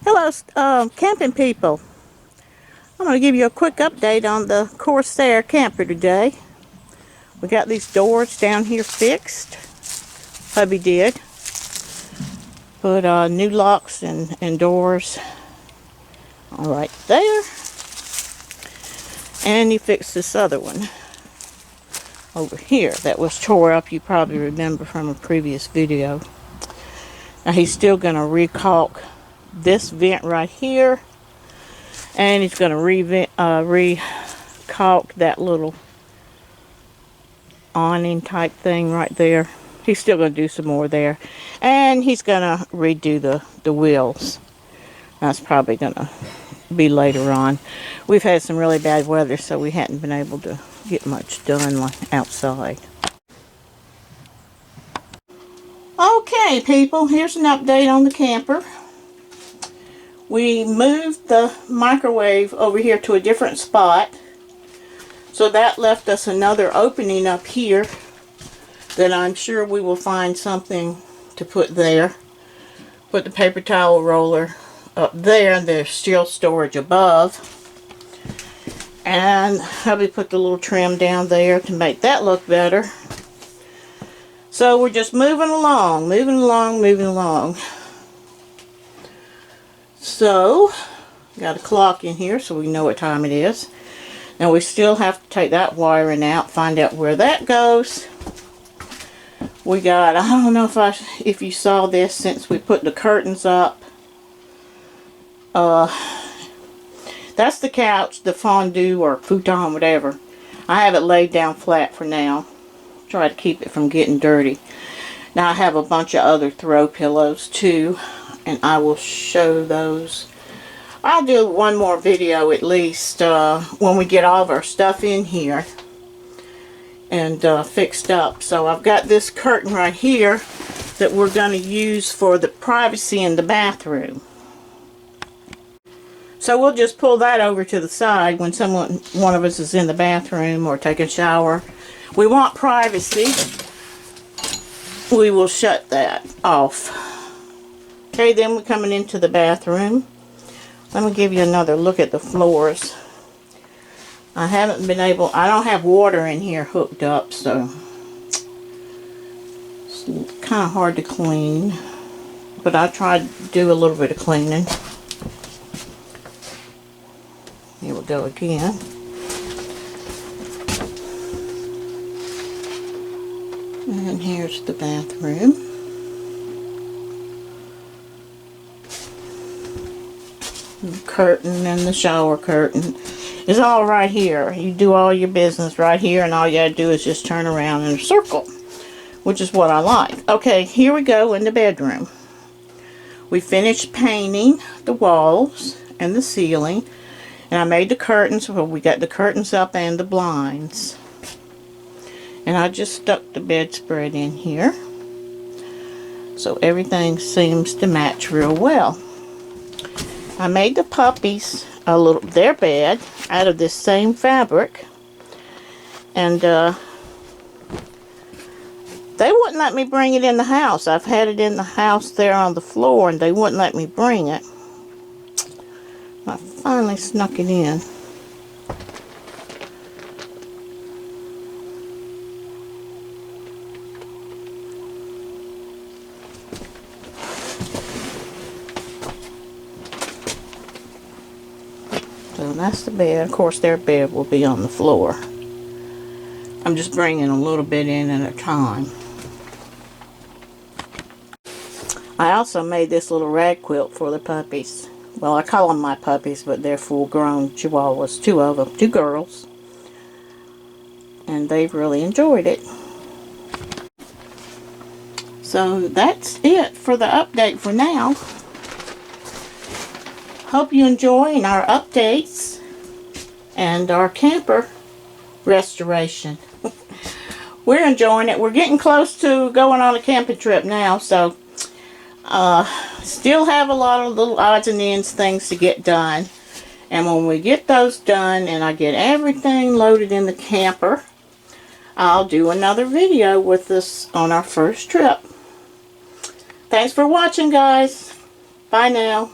Hello, camping people. I'm going to give you a quick update on the Corsair camper today. We got these doors down here fixed. Hubby did. Put new locks and doors all right there. And he fixed this other one over here that was tore up. You probably remember from a previous video. Now he's still going to recaulk this vent right here, and he's going to recaulk that little awning type thing right there. He's still going to do some more there, and he's going to redo the wheels. That's probably going to be later on. We've had some really bad weather, so we hadn't been able to get much done like outside. Okay, people, here's an update on the camper. We moved the microwave over here to a different spot, so that left us another opening up here that I'm sure we will find something to put there. Put the paper towel roller up there. There's still storage above, and hubby put the little trim down there to make that look better. So we're just moving along. So, got a clock in here so we know what time it is. Now we still have to take that wiring out, find out where that goes. We got, I don't know if you saw this since we put the curtains up. That's the couch, the fondue or futon, whatever. I have it laid down flat for now. Try to keep it from getting dirty. Now I have a bunch of other throw pillows too, and I will show those. I'll do one more video at least when we get all of our stuff in here and fixed up. So I've got this curtain right here that we're going to use for the privacy in the bathroom. So we'll just pull that over to the side when one of us is in the bathroom or taking a shower. We want privacy. We will shut that off. Okay, then we're coming into the bathroom. Let me give you another look at the floors. I don't have water in here hooked up, so it's kind of hard to clean. But I tried to do a little bit of cleaning. Here we go again. And here's the bathroom. The curtain and the shower curtain is all right here. You do all your business right here, and all you gotta do is just turn around in a circle, which is what I like. Okay, here we go in the bedroom. We finished painting the walls and the ceiling, and I made the curtains. Well, we got the curtains up and the blinds. And I just stuck the bedspread in here. So everything seems to match real well. I made the puppies their bed out of this same fabric. And they wouldn't let me bring it in the house. I've had it in the house there on the floor, and they wouldn't let me bring it. I finally snuck it in. So that's the bed. Of course, their bed will be on the floor. I'm just bringing a little bit in at a time. I also made this little rag quilt for the puppies. Well, I call them my puppies, but they're full-grown chihuahuas. 2 of them, 2 girls. And they've really enjoyed it. So that's it for the update for now. Hope you enjoy our updates and our camper restoration. We're enjoying it. We're getting close to going on a camping trip now, so still have a lot of little odds and ends things to get done. And when we get those done and I get everything loaded in the camper, I'll do another video with us on our first trip. Thanks for watching, guys. Bye now.